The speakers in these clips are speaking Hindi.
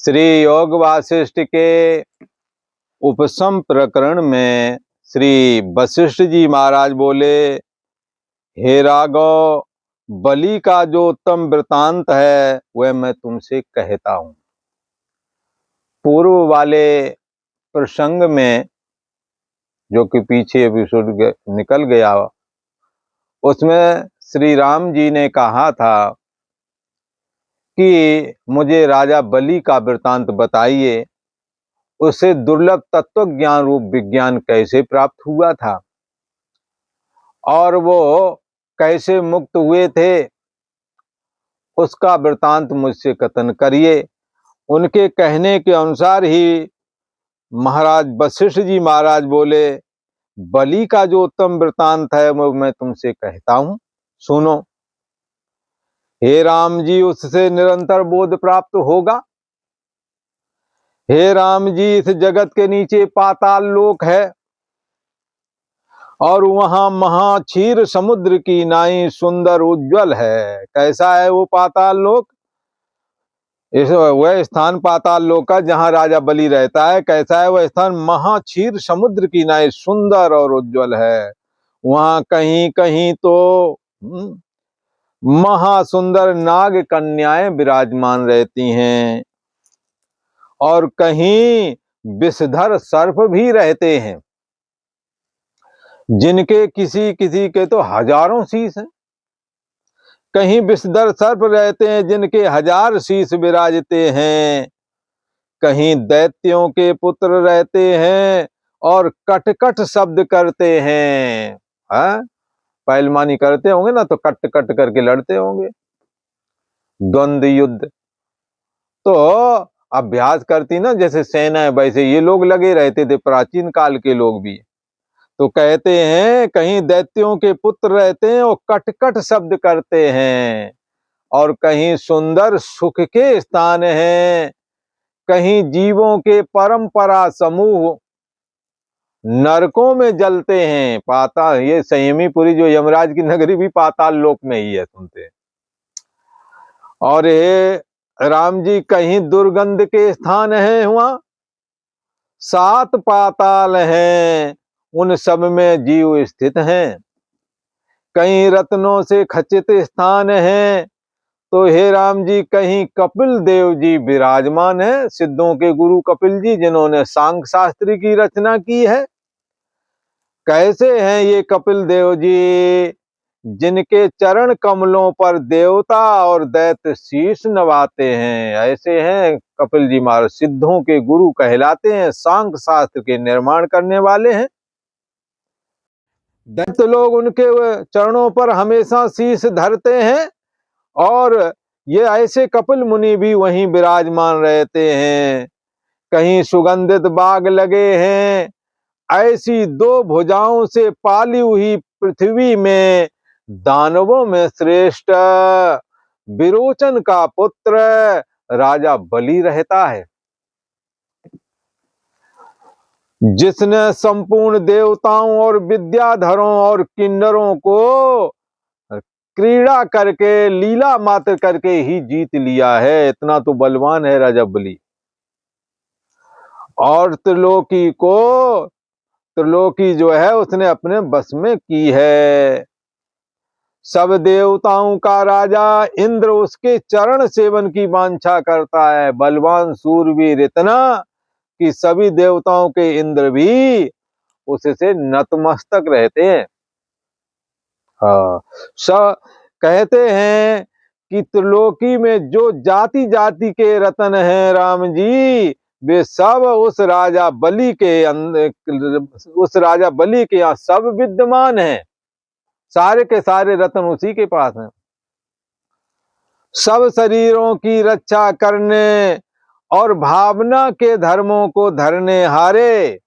श्री योग वासिष्ठ के उपसम प्रकरण में श्री वशिष्ठ जी महाराज बोले, हे राघव, बलि का जो उत्तम वृतांत है वह मैं तुमसे कहता हूं। पूर्व वाले प्रसंग में जो कि पीछे एपिसोड निकल गया, उसमें श्री राम जी ने कहा था कि मुझे राजा बलि का वृतांत बताइए, उसे दुर्लभ तत्व ज्ञान रूप विज्ञान कैसे प्राप्त हुआ था और वो कैसे मुक्त हुए थे, उसका वृतांत मुझसे कथन करिए। उनके कहने के अनुसार ही महाराज वशिष्ठ जी महाराज बोले, बलि का जो उत्तम वृतांत है वो मैं तुमसे कहता हूं, सुनो। हे राम जी, उससे निरंतर बोध प्राप्त होगा। हे राम जी, इस जगत के नीचे पाताल लोक है और वहां महाक्षीर समुद्र की नाई सुंदर उज्जवल है। कैसा है वो पाताल लोक? इस वह स्थान पाताल लोक का जहां राजा बलि रहता है। कैसा है वह स्थान? महाक्षीर समुद्र की नाई सुंदर और उज्जवल है। वहां कहीं कहीं तो महासुंदर नाग कन्याएं विराजमान रहती हैं और कहीं विषधर सर्प भी रहते हैं, जिनके किसी किसी के तो हजारों शीश हैं। कहीं विषधर सर्प रहते हैं जिनके 1000 शीश विराजते हैं। कहीं दैत्यों के पुत्र रहते हैं और कट शब्द करते हैं। पहलवानी करते होंगे ना, तो कट करके लड़ते होंगे, द्वंद्व युद्ध। तो अभ्यास करती ना जैसे सेना है, वैसे ये लोग लगे रहते थे, प्राचीन काल के लोग भी। तो कहते हैं कहीं दैत्यों के पुत्र रहते हैं और कट शब्द करते हैं, और कहीं सुंदर सुख के स्थान हैं, कहीं जीवों के परंपरा समूह नरकों में जलते हैं। पाताल, ये संयमीपुरी जो यमराज की नगरी भी पाताल लोक में ही है, सुनते हैं। और ये राम जी, कहीं दुर्गंध के स्थान हैं, वहां 7 पाताल हैं, उन सब में जीव स्थित हैं। कहीं रत्नों से खचित स्थान हैं, तो हे राम जी कहीं कपिल देव जी विराजमान है, सिद्धों के गुरु कपिल जी, जिन्होंने सांख्य शास्त्र की रचना की है। कैसे हैं ये कपिल देव जी? जिनके चरण कमलों पर देवता और दैत्य शीश नवाते हैं, ऐसे हैं कपिल जी महाराज। सिद्धों के गुरु कहलाते हैं, सांख्य शास्त्र के निर्माण करने वाले हैं। दैत्य लोग उनके चरणों पर हमेशा शीश धरते हैं, और ये ऐसे कपिल मुनि भी वहीं विराजमान रहते हैं। कहीं सुगंधित बाग लगे हैं, ऐसी 2 भुजाओं से पाली हुई पृथ्वी में दानवों में श्रेष्ठ विरोचन का पुत्र राजा बलि रहता है, जिसने संपूर्ण देवताओं और विद्याधरों और किन्नरों को क्रीड़ा करके, लीला मात्र करके ही जीत लिया है। इतना तो बलवान है राजा बलि। और त्रिलोकी जो है उसने अपने बस में की है। सब देवताओं का राजा इंद्र उसके चरण सेवन की वांछा करता है। बलवान सूरवीर इतना कि सभी देवताओं के इंद्र भी उससे नतमस्तक रहते हैं। कहते हैं कि त्रिलोकी में जो जाति जाति के रत्न हैं राम जी, वे सब उस राजा बलि के यहाँ सब विद्यमान हैं। सारे के सारे रत्न उसी के पास हैं। सब शरीरों की रक्षा करने और भावना के धर्मों को धरने हारे।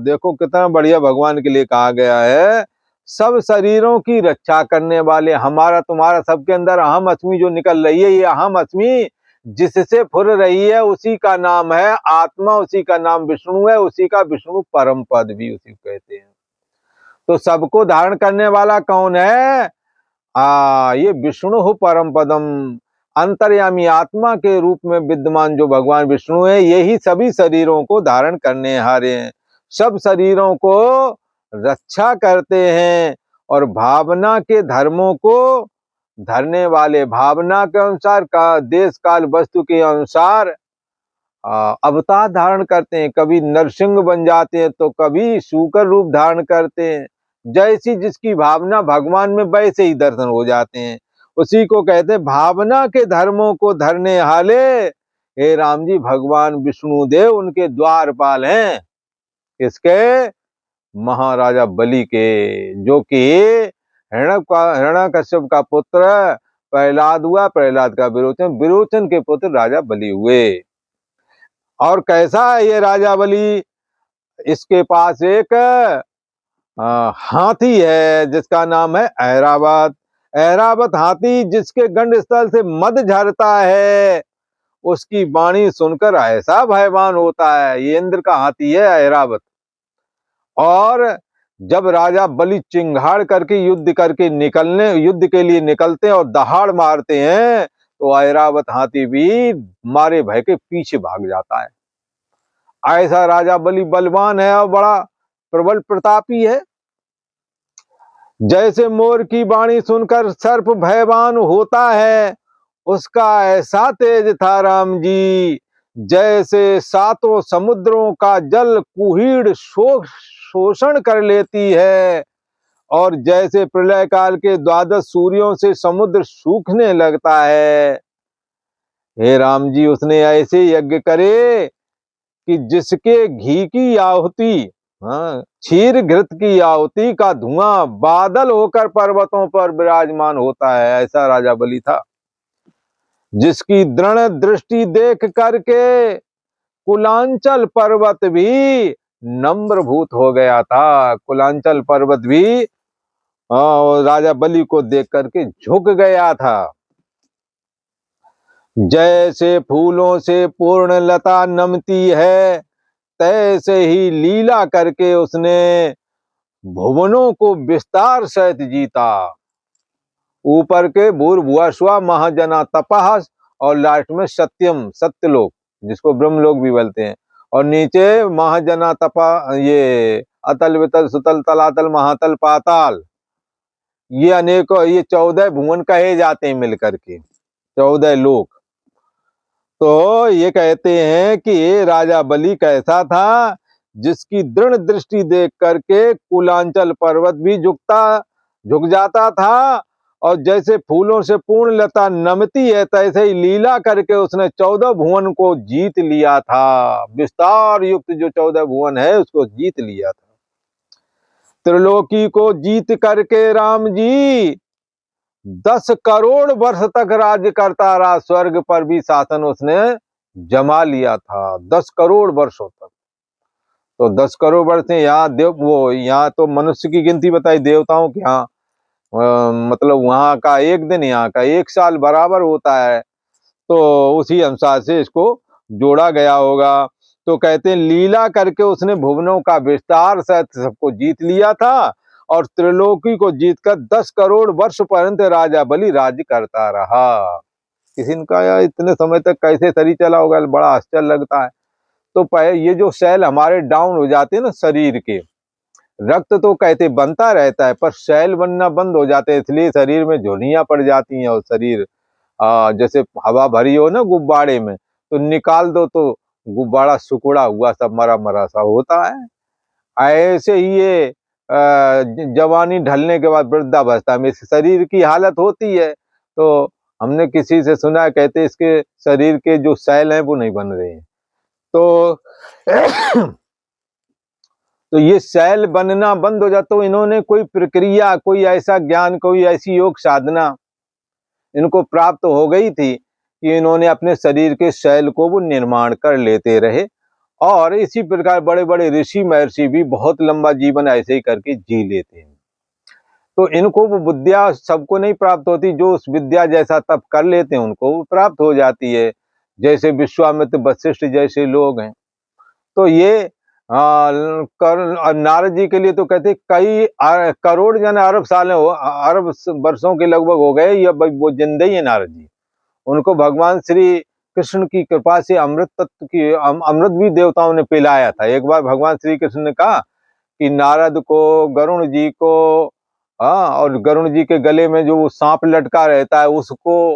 देखो कितना बढ़िया भगवान के लिए कहा गया है। सब शरीरों की रक्षा करने वाले, हमारा तुम्हारा सबके अंदर अहम अस्मि जो निकल रही है, ये अहम अस्मि जिससे फुर रही है, उसी का नाम है आत्मा, उसी का नाम विष्णु है, उसी का विष्णु परम पद भी उसी को कहते हैं। तो सबको धारण करने वाला कौन है? ये विष्णु परम पदम। अंतर्यामी आत्मा के रूप में विद्यमान जो भगवान विष्णु है, यही सभी शरीरों को धारण करने हारे हैं, सब शरीरों को रक्षा करते हैं और भावना के धर्मों को धरने वाले, भावना के अनुसार का देश काल वस्तु के अनुसार अवतार धारण करते हैं। कभी नरसिंह बन जाते हैं तो कभी शूकर रूप धारण करते हैं। जैसी जिसकी भावना भगवान में वैसे ही दर्शन हो जाते हैं। उसी को कहते हैं भावना के धर्मों को धरने हाले हे राम जी भगवान विष्णु देव उनके द्वारपाल हैं। किसके? महाराजा बलि के, जो कि हिरण्यकश्यप का पुत्र प्रहलाद हुआ, प्रहलाद का विरोचन, विरोचन के पुत्र राजा बलि हुए। और कैसा है ये राजा बलि? इसके पास एक हाथी है जिसका नाम है ऐरावत। ऐरावत हाथी जिसके गंड स्थल से मद झरता है, उसकी वाणी सुनकर ऐसा भयवान होता है। ये इंद्र का हाथी है ऐरावत। और जब राजा बलि चिंगाड़ करके युद्ध के लिए निकलते हैं और दहाड़ मारते हैं तो ऐरावत हाथी भी मारे भय के पीछे भाग जाता है। ऐसा राजा बलि बलवान है और बड़ा प्रबल प्रतापी है। जैसे मोर की वाणी सुनकर सर्प भयवान होता है, उसका ऐसा तेज था राम जी। जैसे सातों समुद्रों का जल कुहीड़ शोषण कर लेती है और जैसे प्रलय काल के 12 सूर्यों से समुद्र सूखने लगता है। हे राम जी, उसने ऐसे यज्ञ करे कि जिसके घी की आहुति, क्षीर घृत की आहुति का धुआं बादल होकर पर्वतों पर विराजमान होता है। ऐसा राजा बलि था, जिसकी दृढ़ दृष्टि देख करके कुलांचल पर्वत भी नम्रभूत हो गया था। कुलांचल पर्वत भी राजा बलि को देख करके झुक गया था। जैसे फूलों से पूर्ण लता नमती है, तैसे ही लीला करके उसने भुवनों को विस्तार सहित जीता। ऊपर के भूर्भुवस्सुवः महाजना तपः और लास्ट में सत्यम, सत्यलोक जिसको ब्रह्मलोक भी बोलते हैं, और नीचे महाजना तपा, ये अतल वितल सुतल तलातल महातल पाताल, ये अनेकों, ये 14 भुवन कहे जाते हैं मिलकर के 14 लोक। तो ये कहते हैं कि राजा बलि कैसा था, जिसकी दृढ़ दृष्टि देख करके कुलांचल पर्वत भी झुक जाता था, और जैसे फूलों से पूर्ण लता नमती है तैसे ही लीला करके उसने 14 भुवन को जीत लिया था। विस्तार युक्त जो 14 भुवन है उसको जीत लिया था। त्रिलोकी को जीत करके राम जी 10 करोड़ वर्ष तक राज्य करता रहा। स्वर्ग पर भी शासन उसने जमा लिया था 10 करोड़ वर्षों तक। तो 10 करोड़ वर्ष से यहाँ तो मनुष्य की गिनती बताई, देवताओं के यहाँ मतलब वहां का एक दिन यहाँ का 1 साल बराबर होता है। तो उसी अनुसार से इसको जोड़ा गया होगा। तो कहते हैं लीला करके उसने भुवनों का विस्तार सहित सबको जीत लिया था, और त्रिलोकी को जीतकर 10 करोड़ वर्ष पर्यंत राजा बलि राज्य करता रहा। किसी ने कहा यार इतने समय तक कैसे शरीर चला होगा, बड़ा आश्चर्य लगता है। तो ये जो सेल हमारे डाउन हो जाते हैं ना शरीर के, रक्त तो कहते बनता रहता है पर सेल बनना बंद हो जाते हैं, इसलिए शरीर में झुर्रियां पड़ जाती हैं और शरीर जैसे हवा भरी हो ना गुब्बारे में, तो निकाल दो तो गुब्बारा सुकुड़ा हुआ सब मरा मरा सा होता है। ऐसे ही ये जवानी ढलने के बाद वृद्धावस्था में इस शरीर की हालत होती है। तो हमने किसी से सुना है, कहते इसके शरीर के जो सेल हैं वो नहीं बन रहे हैं। तो ये सेल बनना बंद हो जाता, तो इन्होंने कोई प्रक्रिया, कोई ऐसा ज्ञान, कोई ऐसी योग साधना इनको प्राप्त हो गई थी कि इन्होंने अपने शरीर के सेल को वो निर्माण कर लेते रहे। और इसी प्रकार बड़े बड़े ऋषि महर्षि भी बहुत लंबा जीवन ऐसे ही करके जी लेते हैं। तो इनको वो विद्या सबको नहीं प्राप्त होती, जो उस विद्या जैसा तप कर लेते हैं उनको वो प्राप्त हो जाती है। जैसे विश्वामित्र वशिष्ठ जैसे लोग हैं। तो ये नारद जी के लिए तो कहते कई करोड़ जन अरब साल अरब वर्षों के लगभग हो गए, या वो जिंदे ही है नारद जी। उनको भगवान श्री कृष्ण की कृपा से अमृत तत्व की अमृत भी देवताओं ने पिलाया था। एक बार भगवान श्री कृष्ण ने कहा कि नारद को, गरुण जी को, और गरुण जी के गले में जो सांप लटका रहता है उसको,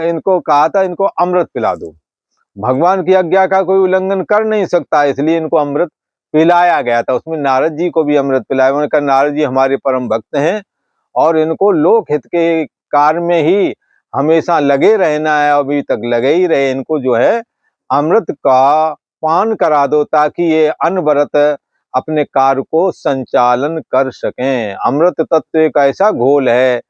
इनको कहा था इनको अमृत पिला दो। भगवान की आज्ञा का कोई उल्लंघन कर नहीं सकता, इसलिए इनको अमृत पिलाया गया था। उसमें नारद जी को भी अमृत पिलाया। उन्होंने कहा नारद जी हमारे परम भक्त हैं और इनको लोक हित के कार्य में ही हमेशा लगे रहना है, अभी तक लगे ही रहे। इनको जो है अमृत का पान करा दो ताकि ये अनवरत अपने कार्य को संचालन कर सकें। अमृत तत्व एक ऐसा घोल है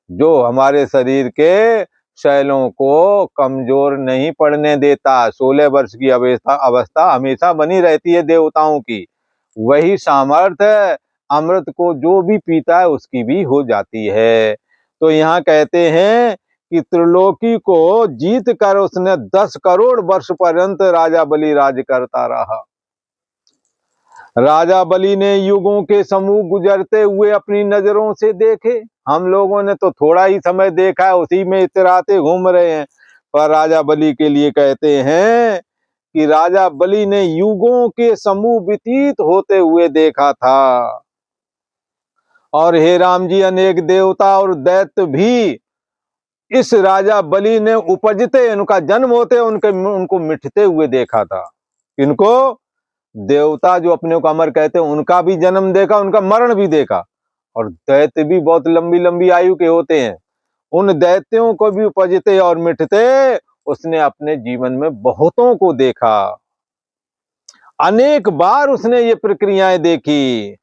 जो हमारे शरीर के शैलों को कमजोर नहीं पड़ने देता। 16 वर्ष की अवस्था हमेशा बनी रहती है देवताओं की। वही सामर्थ्य अमृत को जो भी पीता है उसकी भी हो जाती है। तो यहाँ कहते हैं कि त्रिलोकी को जीत कर उसने 10 करोड़ वर्ष पर्यंत राजा बलि राज करता रहा। राजा बलि ने युगों के समूह गुजरते हुए अपनी नजरों से देखे। हम लोगों ने तो थोड़ा ही समय देखा है, उसी में इतराते घूम रहे हैं। पर राजा बलि के लिए कहते हैं कि राजा बलि ने युगों के समूह व्यतीत होते हुए देखा था। और हे राम जी, अनेक देवता और दैत्य भी इस राजा बलि ने उपजते, उनका जन्म होते उनको मिटते हुए देखा था। इनको देवता जो अपने को अमर कहते हैं उनका भी जन्म देखा, उनका मरण भी देखा। और दैत्य भी बहुत लंबी लंबी आयु के होते हैं, उन दैत्यों को भी उपजते और मिटते उसने अपने जीवन में बहुतों को देखा। अनेक बार उसने ये प्रक्रियाएं देखी।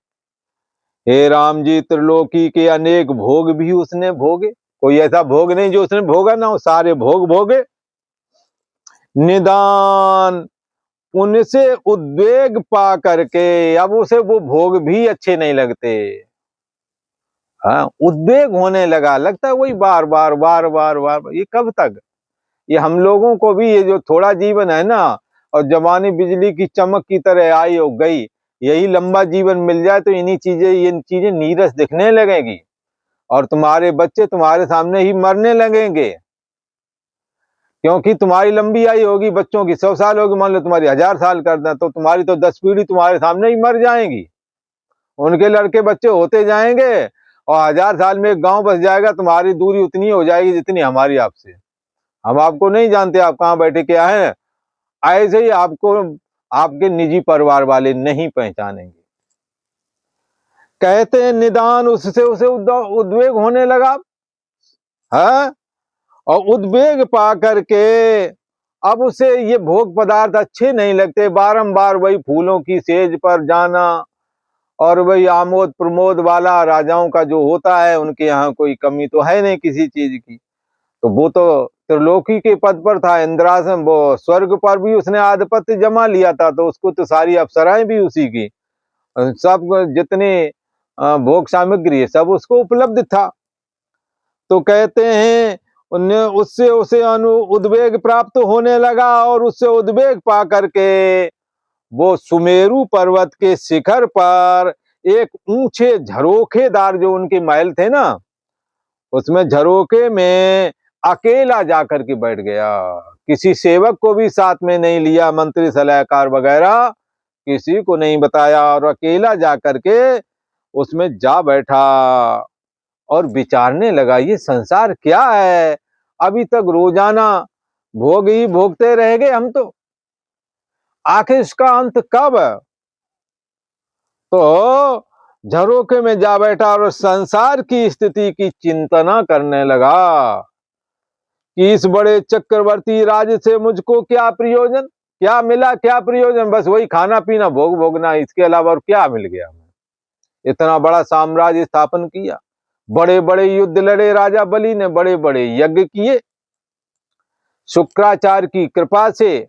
हे राम जी, त्रिलोकी के अनेक भोग भी उसने भोगे। कोई ऐसा भोग नहीं जो उसने भोगा ना हो, सारे भोग भोगे। निदान उनसे उद्वेग पा करके अब उसे वो भोग भी अच्छे नहीं लगते। हाँ, उद्वेग होने लगा, लगता है वही बार बार बार बार बार। ये कब तक? ये हम लोगों को भी ये जो थोड़ा जीवन है ना, और जवानी बिजली की चमक की तरह आई हो गई, यही लंबा जीवन मिल जाए तो ये चीजें नीरस दिखने लगेगी और तुम्हारे बच्चे तुम्हारे सामने ही मरने लगेंगे। क्योंकि तुम्हारी लंबी आयु होगी, बच्चों की 100 साल होगी, मान लो तुम्हारी 1000 साल कर दें तो तुम्हारी तो 10 पीढ़ी तुम्हारे सामने ही मर जाएंगी। उनके लड़के बच्चे होते जाएंगे और 1000 साल में एक गांव बस जाएगा। तुम्हारी दूरी उतनी हो जाएगी जितनी हमारी आपसे। हम आपको नहीं जानते, आप कहाँ बैठे क्या हैं, ऐसे ही आपको आपके निजी परिवार वाले नहीं पहचानेंगे। कहते हैं निदान उससे उसे उद्वेग होने लगा है, और उद्वेग पा करके अब उसे ये भोग पदार्थ अच्छे नहीं लगते। बारंबार वही फूलों की सेज पर जाना और वही आमोद प्रमोद वाला राजाओं का जो होता है, उनके यहाँ कोई कमी तो है नहीं किसी चीज की। तो वो तो त्रिलोकी के पद पर था, इंद्रासन, वो स्वर्ग पर भी उसने आधिपत्य जमा लिया था, तो उसको तो सारी अप्सराएं भी उसी की, सब जितने भोग सामग्री है सब उसको उपलब्ध था। तो कहते हैं उससे उसे उद्वेग प्राप्त होने लगा और उससे उद्वेग पा करके वो सुमेरु पर्वत के शिखर पर एक ऊंचे झरोखेदार जो उनके महल थे ना, उसमें झरोखे में अकेला जाकर के बैठ गया। किसी सेवक को भी साथ में नहीं लिया, मंत्री सलाहकार वगैरह किसी को नहीं बताया, और अकेला जाकर के उसमें जा बैठा और विचारने लगा ये संसार क्या है। अभी तक रोजाना भोग ही भोगते रह गए हम, तो आखिर इसका अंत कब? तो झरोखे में जा बैठा और संसार की स्थिति की चिंतना करने लगा कि इस बड़े चक्रवर्ती राज से मुझको क्या प्रयोजन, क्या मिला, क्या प्रयोजन? बस वही खाना पीना भोग भोगना, इसके अलावा और क्या मिल गया? इतना बड़ा साम्राज्य स्थापन किया, बड़े बड़े युद्ध लड़े राजा बलि ने, बड़े बड़े यज्ञ किए, शुक्राचार्य की कृपा से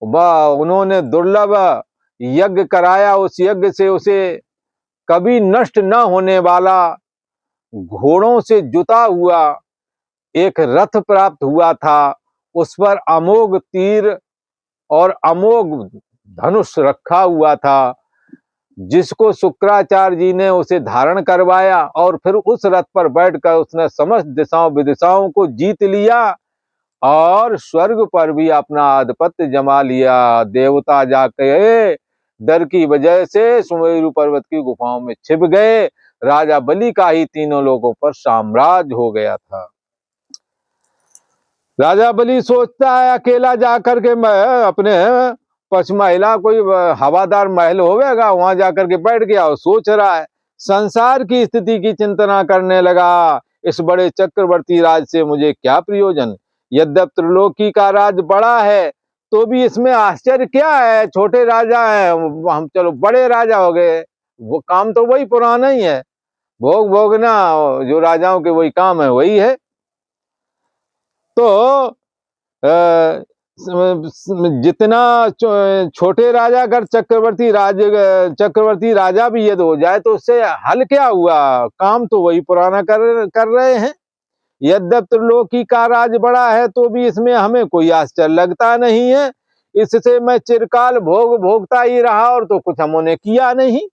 उन्होंने दुर्लभ यज्ञ कराया। उस यज्ञ से उसे कभी नष्ट न होने वाला घोड़ों से जुता हुआ एक रथ प्राप्त हुआ था। उस पर अमोघ तीर और अमोघ धनुष रखा हुआ था, जिसको शुक्राचार्य जी ने उसे धारण करवाया और फिर उस रथ पर बैठकर उसने समस्त दिशाओं विदिशाओं को जीत लिया और स्वर्ग पर भी अपना आधिपत्य जमा लिया। देवता जाके डर की वजह से सुमेरु पर्वत की गुफाओं में छिप गए। राजा बलि का ही तीनों लोगों पर साम्राज्य हो गया था। राजा बलि सोचता है अकेला जाकर के मैं अपने पचमहिला कोई हवादार महल होगा, वहां जाकर के बैठ गया और सोच रहा है, संसार की स्थिति की चिंतना करने लगा। इस बड़े चक्रवर्ती राज से मुझे क्या प्रयोजन? यद्यप त्रिलोकी का राज बड़ा है तो भी इसमें आश्चर्य क्या है? छोटे राजा हैं हम, चलो बड़े राजा हो गए, वो काम तो वही पुराना ही है, भोग भोगना जो राजाओं के वही काम है, वही है। तो जितना छोटे राजा अगर चक्रवर्ती राजा भी यदि हो जाए तो उससे हल क्या हुआ? काम तो वही पुराना कर रहे हैं। यद्यप त्रिलोकी का राज बड़ा है तो भी इसमें हमें कोई आश्चर्य लगता नहीं है। इससे मैं चिरकाल भोगता ही रहा और तो कुछ हमने किया नहीं,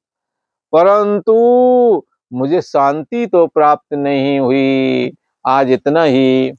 परंतु मुझे शांति तो प्राप्त नहीं हुई। आज इतना ही।